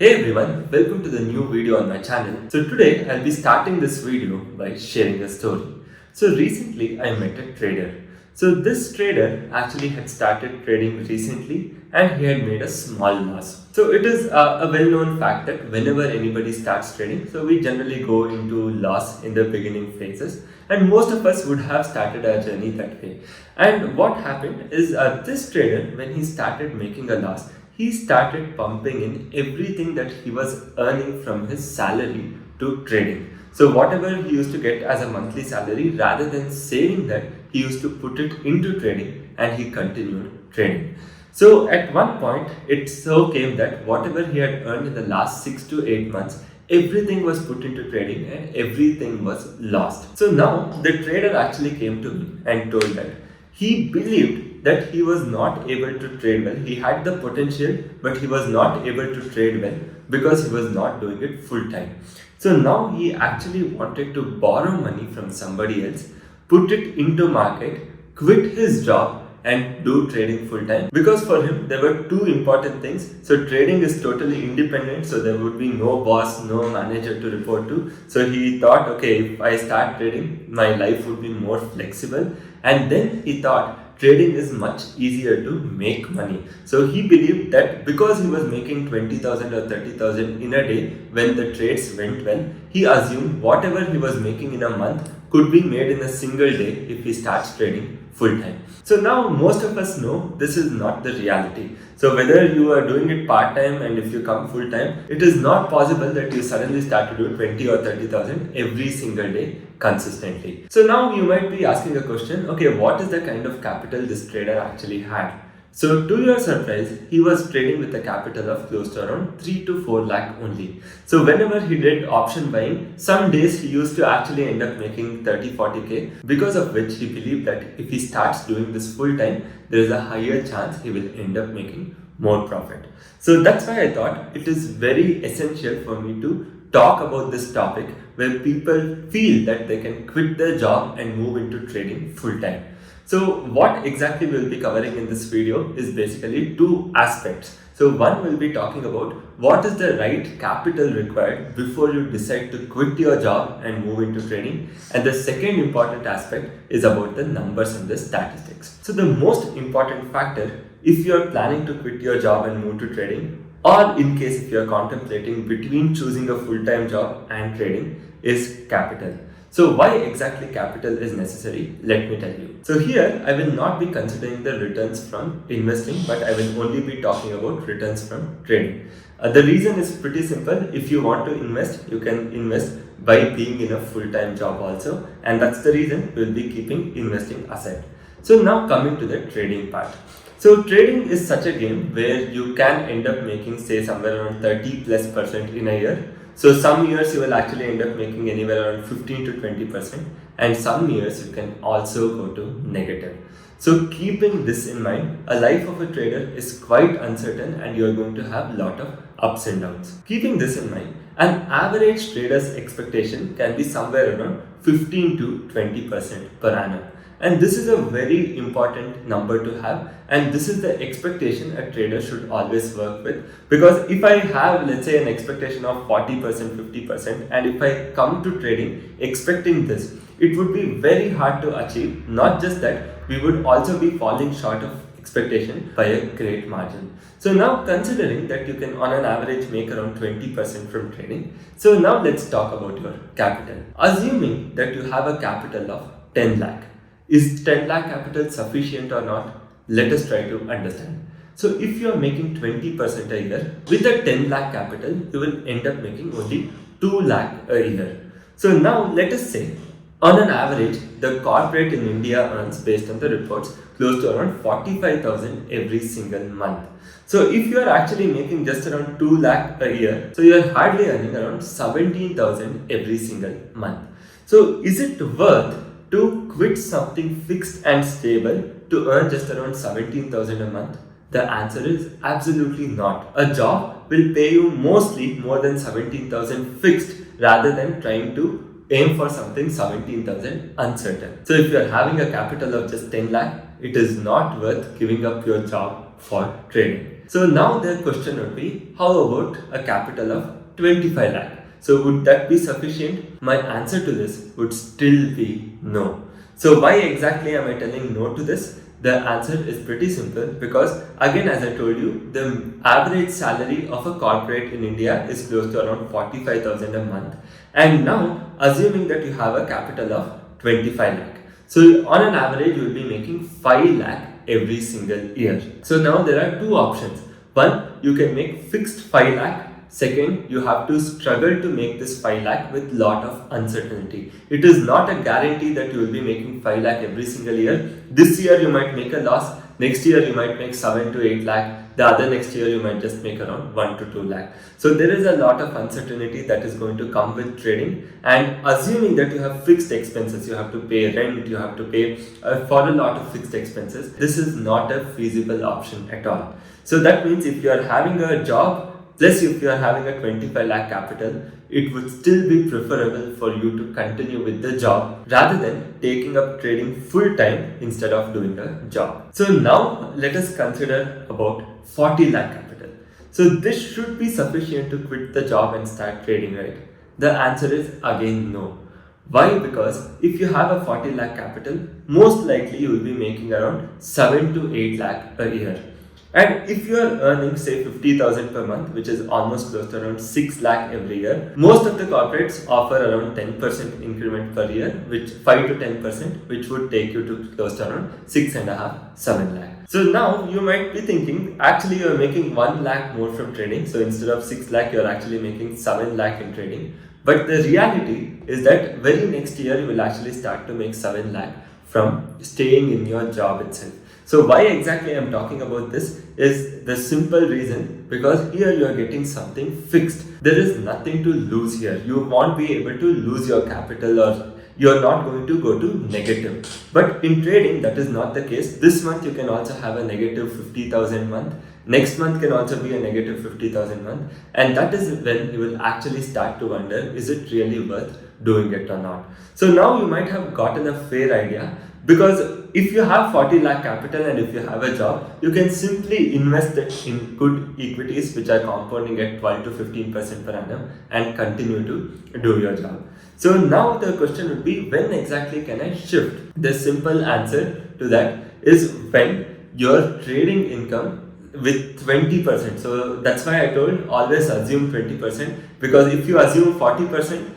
Hey everyone, welcome to the new video on my channel. So today I'll be starting this video by sharing a story. So recently I met a trader. So this trader actually had started trading recently and he had made a small loss. So it is a well-known fact that whenever anybody starts trading, so we generally go into loss in the beginning phases, and most of us would have started our journey that way. And what happened is this trader, when he started making a loss, he started pumping in everything that he was earning from his salary to trading. So whatever he used to get as a monthly salary, rather than saving that, he used to put it into trading and he continued trading. So at one point, it so came that whatever he had earned in the last 6 to 8 months, everything was put into trading and everything was lost. So now the trader actually came to me and told that he believed that he was not able to trade well. He had the potential, but he was not able to trade well because he was not doing it full time. So now he actually wanted to borrow money from somebody else, put it into market, quit his job and do trading full time, because for him there were two important things. So trading is totally independent, so there would be no boss, no manager to report to. So he thought, okay, if I start trading, my life would be more flexible. And then he thought trading is much easier to make money. So he believed that because he was making 20,000 or 30,000 in a day when the trades went well, he assumed whatever he was making in a month could be made in a single day if he starts trading full time. So now most of us know this is not the reality. So whether you are doing it part time and if you come full time, it is not possible that you suddenly start to do 20 or 30,000 every single day consistently. So now you might be asking a question, okay, what is the kind of capital this trader actually had? So to your surprise, he was trading with a capital of close to around 3 to 4 lakh only. So whenever he did option buying, some days he used to actually end up making 30-40k, because of which he believed that if he starts doing this full time, there is a higher chance he will end up making more profit. So that's why I thought it is very essential for me to talk about this topic where people feel that they can quit their job and move into trading full time. So what exactly we'll be covering in this video is basically two aspects. So one will be talking about what is the right capital required before you decide to quit your job and move into trading. And the second important aspect is about the numbers and the statistics. So the most important factor, if you are planning to quit your job and move to trading, or in case if you are contemplating between choosing a full-time job and trading, is capital. So why exactly capital is necessary? Let me tell you. So here I will not be considering the returns from investing, but I will only be talking about returns from trading. The reason is pretty simple. If you want to invest, you can invest by being in a full-time job also, and that's the reason we'll be keeping investing aside. So now coming to the trading part. So trading is such a game where you can end up making, say, somewhere around 30+% in a year. So some years you will actually end up making anywhere around 15 to 20%, and some years you can also go to negative. So keeping this in mind, a life of a trader is quite uncertain and you are going to have a lot of ups and downs. Keeping this in mind, an average trader's expectation can be somewhere around 15 to 20% per annum. And this is a very important number to have, and this is the expectation a trader should always work with. Because if I have, let's say, an expectation of 40%, 50%, and if I come to trading expecting this, it would be very hard to achieve. Not just that, we would also be falling short of expectation by a great margin. So now considering that you can on an average make around 20% from trading, so now let's talk about your capital. Assuming that you have a capital of 10 lakh. Is 10 lakh capital sufficient or not? Let us try to understand. So if you are making 20% a year, with a 10 lakh capital, you will end up making only 2 lakh a year. So now let us say, on an average, the corporate in India earns, based on the reports, close to around 45,000 every single month. So if you are actually making just around 2 lakh a year, so you are hardly earning around 17,000 every single month. So is it worth to quit something fixed and stable to earn just around 17,000 a month? The answer is absolutely not. A job will pay you mostly more than 17,000 fixed rather than trying to aim for something 17,000 uncertain. So if you are having a capital of just 10 lakh, it is not worth giving up your job for trading. So now the question would be, how about a capital of 25 lakh? So would that be sufficient? My answer to this would still be no. So why exactly am I telling no to this? The answer is pretty simple, because again, as I told you, the average salary of a corporate in India is close to around 45,000 a month. And now, assuming that you have a capital of 25 lakh. So on an average, you will be making 5 lakh every single year. So now there are two options. One, you can make fixed 5 lakh. Second, you have to struggle to make this 5 lakh with lot of uncertainty. It is not a guarantee that you will be making 5 lakh every single year. This year you might make a loss. Next year you might make 7 to 8 lakh. The other next year you might just make around 1 to 2 lakh. So there is a lot of uncertainty that is going to come with trading, and assuming that you have fixed expenses, you have to pay rent, you have to pay for a lot of fixed expenses, this is not a feasible option at all. So that means if you are having a job, plus if you are having a 25 lakh capital, it would still be preferable for you to continue with the job rather than taking up trading full time instead of doing a job. So now let us consider about 40 lakh capital. So this should be sufficient to quit the job and start trading, right? The answer is again no. Why? Because if you have a 40 lakh capital, most likely you will be making around 7 to 8 lakh a year. And if you are earning say 50,000 per month, which is almost close to around 6 lakh every year, most of the corporates offer around 10% increment per year, which 5 to 10%, which would take you to close to around 6.5, 7 lakh. So now you might be thinking, actually you are making 1 lakh more from trading. So instead of 6 lakh, you are actually making 7 lakh in trading. But the reality is that very next year you will actually start to make 7 lakh from staying in your job itself. So why exactly I'm talking about this is the simple reason, because here you are getting something fixed. There is nothing to lose here. You won't be able to lose your capital, or you're not going to go to negative. But in trading, that is not the case. This month you can also have a negative 50,000 month. Next month can also be a negative 50,000 month. And that is when you will actually start to wonder, is it really worth doing it or not? So now you might have gotten a fair idea, because if you have 40 lakh capital and if you have a job, you can simply invest it in good equities which are compounding at 12 to 15% per annum and continue to do your job. So now the question would be, when exactly can I shift? The simple answer to that is when your trading income with 20%. So that's why I told always assume 20%, because if you assume 40%,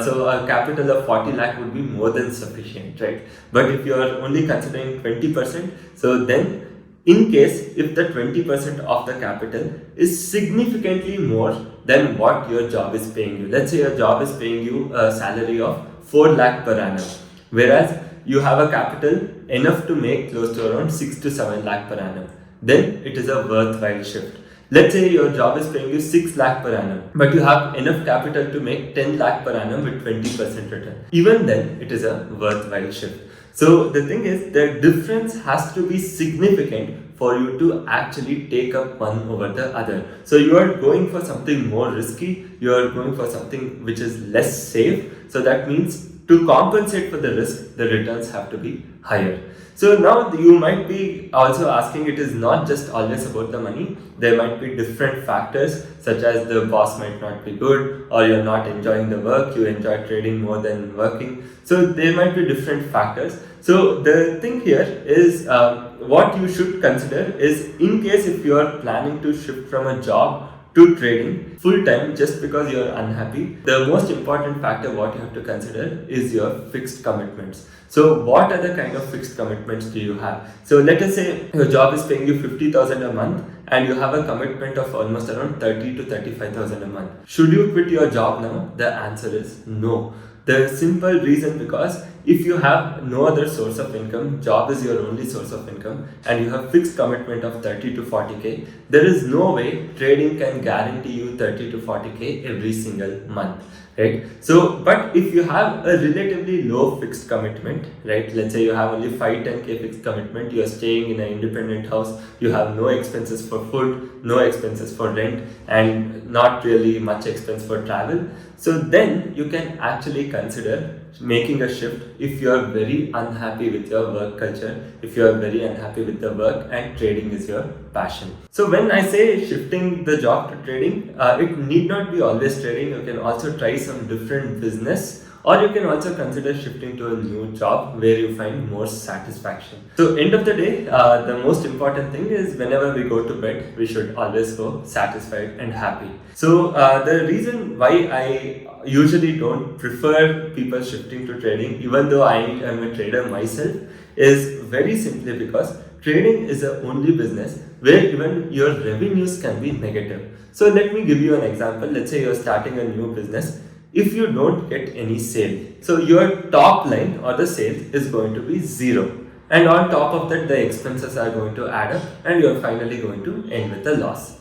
so a capital of 40 lakh would be more than sufficient, right? But if you are only considering 20%, so then in case if the 20% of the capital is significantly more than what your job is paying you, let's say your job is paying you a salary of 4 lakh per annum, whereas you have a capital enough to make close to around 6 to 7 lakh per annum, then it is a worthwhile shift. Let's say your job is paying you 6 lakh per annum, but you have enough capital to make 10 lakh per annum with 20% return. Even then, it is a worthwhile shift. So the thing is, the difference has to be significant for you to actually take up one over the other. So you are going for something more risky, you are going for something which is less safe. So that means to compensate for the risk, the returns have to be higher. So now you might be also asking, it is not just always about the money. There might be different factors, such as the boss might not be good, or you're not enjoying the work, you enjoy trading more than working. So there might be different factors. So the thing here is, what you should consider is, in case if you are planning to shift from a job to trading full time just because you are unhappy, the most important factor what you have to consider is your fixed commitments. So what are the kind of fixed commitments do you have? So let us say your job is paying you 50,000 a month and you have a commitment of almost around 30 to 35,000 a month. Should you quit your job now? The answer is no. The simple reason, because if you have no other source of income, job is your only source of income, and you have fixed commitment of 30 to 40k, there is no way trading can guarantee you 30 to 40k every single month, right? So, but if you have a relatively low fixed commitment, right? Let's say you have only 5-10k fixed commitment, you are staying in an independent house, you have no expenses for food, no expenses for rent, and not really much expense for travel. So then you can actually consider making a shift if you are very unhappy with your work culture, if you are very unhappy with the work and trading is your passion. So when I say shifting the job to trading, it need not be always trading. You can also try some different business, or you can also consider shifting to a new job where you find more satisfaction. So end of the day, the most important thing is whenever we go to bed, we should always go satisfied and happy. So the reason why I usually don't prefer people shifting to trading, even though I am a trader myself, is very simply because trading is the only business where even your revenues can be negative. So let me give you an example. Let's say you're starting a new business. If you don't get any sale, so your top line or the sales is going to be zero. And on top of that, the expenses are going to add up and you're finally going to end with a loss.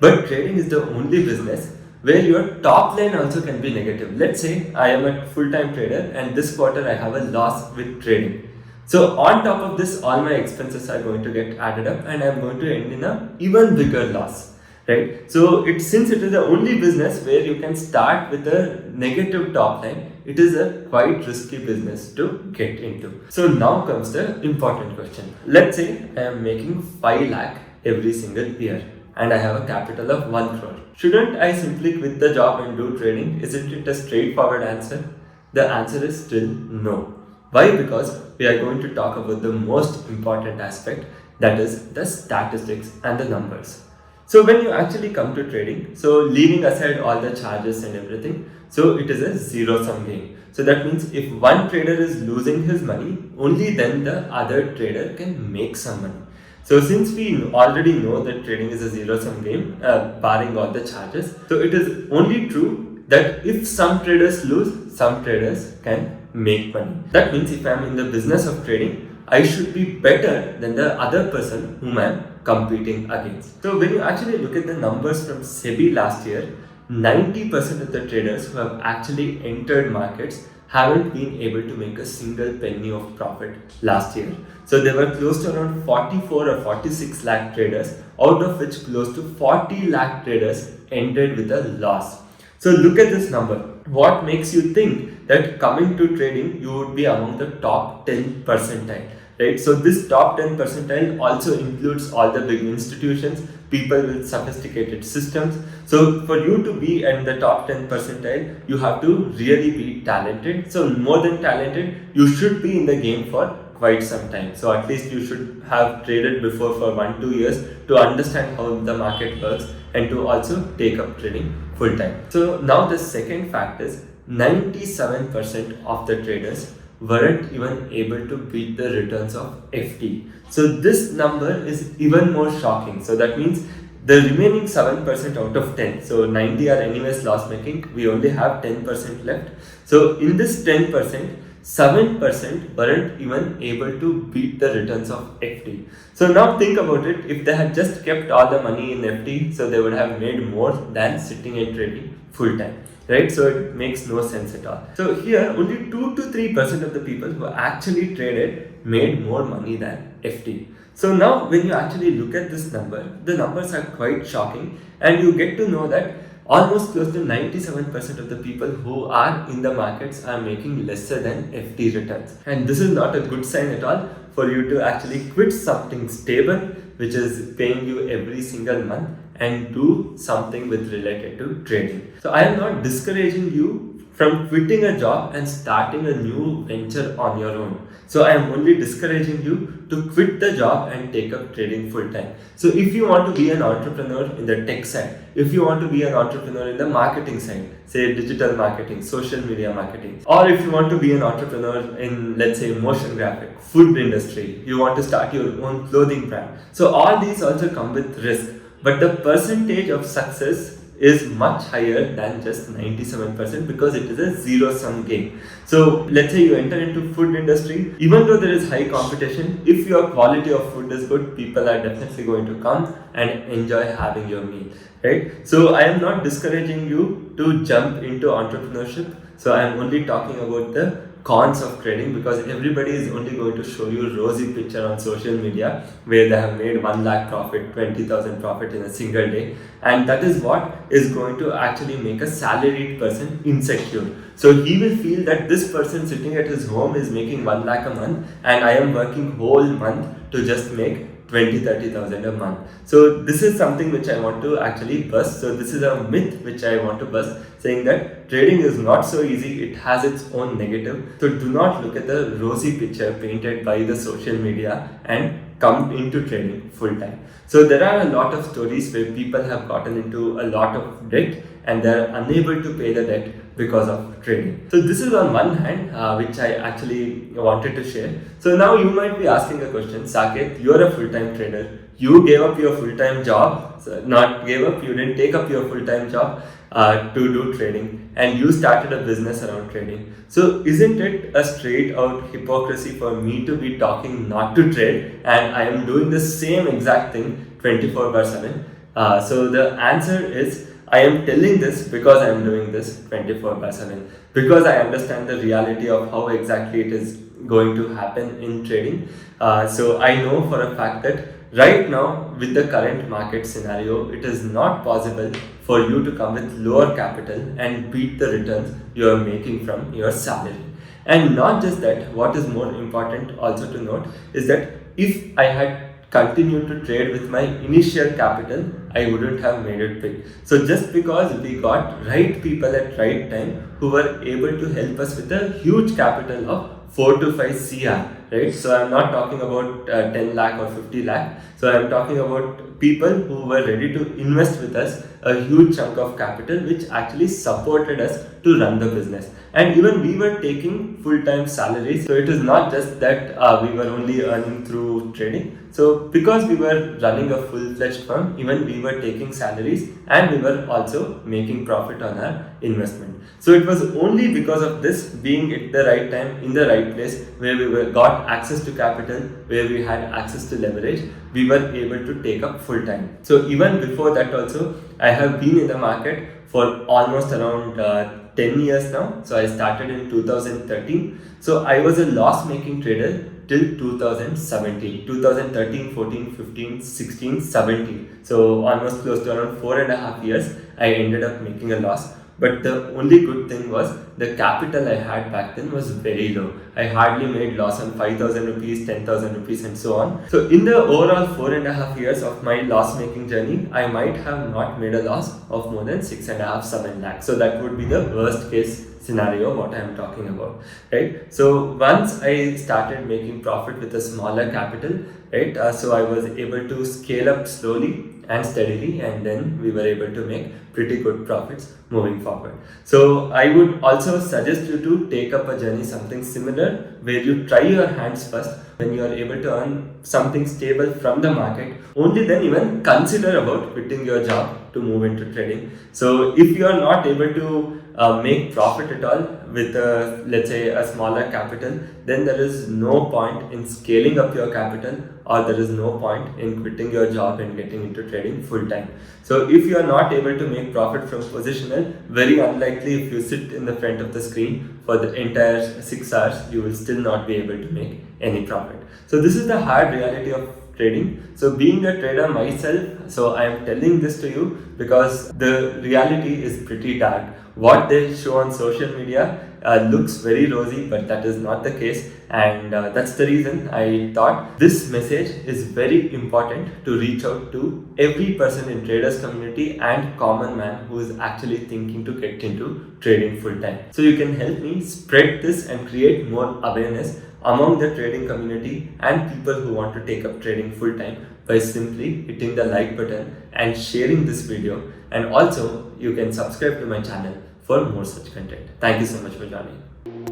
But trading is the only business where your top line also can be negative. Let's say I am a full-time trader and this quarter I have a loss with trading. So on top of this, all my expenses are going to get added up and I'm going to end in a even bigger loss. Right? So since it is the only business where you can start with a negative top line, it is a quite risky business to get into. So now comes the important question. Let's say I am making 5 lakh every single year and I have a capital of 1 crore. Shouldn't I simply quit the job and do trading? Isn't it a straightforward answer? The answer is still no. Why? Because we are going to talk about the most important aspect, that is the statistics and the numbers. So when you actually come to trading, so leaving aside all the charges and everything, so it is a zero-sum game. So that means if one trader is losing his money, only then the other trader can make some money. So since we already know that trading is a zero-sum game, barring all the charges, so it is only true that if some traders lose, some traders can make money. That means if I am in the business of trading, I should be better than the other person whom I am competing against. So when you actually look at the numbers from SEBI last year, 90% of the traders who have actually entered markets haven't been able to make a single penny of profit last year. So there were close to around 44 or 46 lakh traders, out of which close to 40 lakh traders ended with a loss. So look at this number. What makes you think that coming to trading, you would be among the top 10 percentile? Right? So this top 10 percentile also includes all the big institutions, people with sophisticated systems. So for you to be in the top 10 percentile, you have to really be talented. So more than talented, you should be in the game for quite some time. So at least you should have traded before for 1-2 years to understand how the market works and to also take up trading full time. So now the second fact is 97% of the traders weren't even able to beat the returns of FD. So this number is even more shocking. So that means the remaining 7% out of 10, so 90 are anyways loss making, we only have 10% left. So in this 10%, 7% weren't even able to beat the returns of FD. So now think about it, if they had just kept all the money in FD, so they would have made more than sitting and trading full time. Right? So it makes no sense at all. So here only 2 to 3% of the people who actually traded made more money than FD. So now when you actually look at this number, the numbers are quite shocking and you get to know that almost close to 97% of the people who are in the markets are making lesser than FD returns. And this is not a good sign at all for you to actually quit something stable, which is paying you every single month, and do something with related to trading. So I am not discouraging you from quitting a job and starting a new venture on your own. So I am only discouraging you to quit the job and take up trading full time. So if you want to be an entrepreneur in the tech side, if you want to be an entrepreneur in the marketing side, say digital marketing, social media marketing, or if you want to be an entrepreneur in, let's say, motion graphic, food industry, you want to start your own clothing brand. So all these also come with risk. But the percentage of success is much higher than just 97% because it is a zero-sum game. So let's say you enter into food industry, even though there is high competition, if your quality of food is good, people are definitely going to come and enjoy having your meal, right? So I am not discouraging you to jump into entrepreneurship. So I am only talking about the cons of trading, because everybody is only going to show you a rosy picture on social media where they have made 1 lakh profit, 20,000 profit in a single day, and that is what is going to actually make a salaried person insecure. So he will feel that this person sitting at his home is making 1 lakh a month and I am working whole month to just make 20-30,000 a month. So this is something which I want to actually bust. So this is a myth which I want to bust, saying that trading is not so easy. It has its own negative. So do not look at the rosy picture painted by the social media and come into trading full time. So there are a lot of stories where people have gotten into a lot of debt and they're unable to pay the debt because of trading. So this is on one hand, which I actually wanted to share. So now you might be asking a question, Saket, you're a full-time trader. You gave up your full-time job, so not gave up, you didn't take up your full-time job to do trading, and you started a business around trading. So isn't it a straight out hypocrisy for me to be talking not to trade and I am doing the same exact thing 24/7? So the answer is, I am telling this because I am doing this 24/7, because I understand the reality of how exactly it is going to happen in trading. So I know for a fact that right now, with the current market scenario, it is not possible for you to come with lower capital and beat the returns you are making from your salary. And not just that, what is more important also to note is that if I had continued to trade with my initial capital, I wouldn't have made it big. So just because we got right people at right time who were able to help us with a huge capital of 4 to 5 CR, right? So I'm not talking about 10 lakh or 50 lakh. So I'm talking about people who were ready to invest with us a huge chunk of capital, which actually supported us to run the business. And even we were taking full-time salaries. So it is not just that we were only earning through trading. So because we were running a full-fledged firm, even we were taking salaries and we were also making profit on our investment. So it was only because of this being at the right time, in the right place, where got access to capital, where we had access to leverage, we were able to take up full time. So even before that also, I have been in the market for almost around 10 years now. So I started in 2013. So I was a loss making trader till 2017, 2013, 14, 15, 16, 17. So almost close to around 4.5 years, I ended up making a loss. But the only good thing was the capital I had back then was very low. I hardly made loss on 5,000 rupees, 10,000 rupees and so on. So in the overall 4.5 years of my loss making journey, I might have not made a loss of more than 6.5, 7 lakhs. So that would be the worst case scenario what I am talking about, right? So once I started making profit with a smaller capital, right? So I was able to scale up slowly and steadily, and then we were able to make pretty good profits moving forward. So I would also suggest you to take up a journey something similar, where you try your hands first. When you are able to earn something stable from the market, only then even consider about quitting your job to move into trading. So if you are not able to make profit at all with let's say a smaller capital, then there is no point in scaling up your capital, or there is no point in quitting your job and getting into trading full time. So if you are not able to make profit from positional, very unlikely if you sit in the front of the screen for the entire 6 hours, you will still not be able to make any profit. So this is the hard reality of trading. So being a trader myself, so I am telling this to you because the reality is pretty dark. What they show on social media looks very rosy, but that is not the case, and that's the reason I thought this message is very important to reach out to every person in traders community and common man who is actually thinking to get into trading full time. So you can help me spread this and create more awareness among the trading community and people who want to take up trading full time by simply hitting the like button and sharing this video. And also you can subscribe to my channel for more such content. Thank you so much for joining.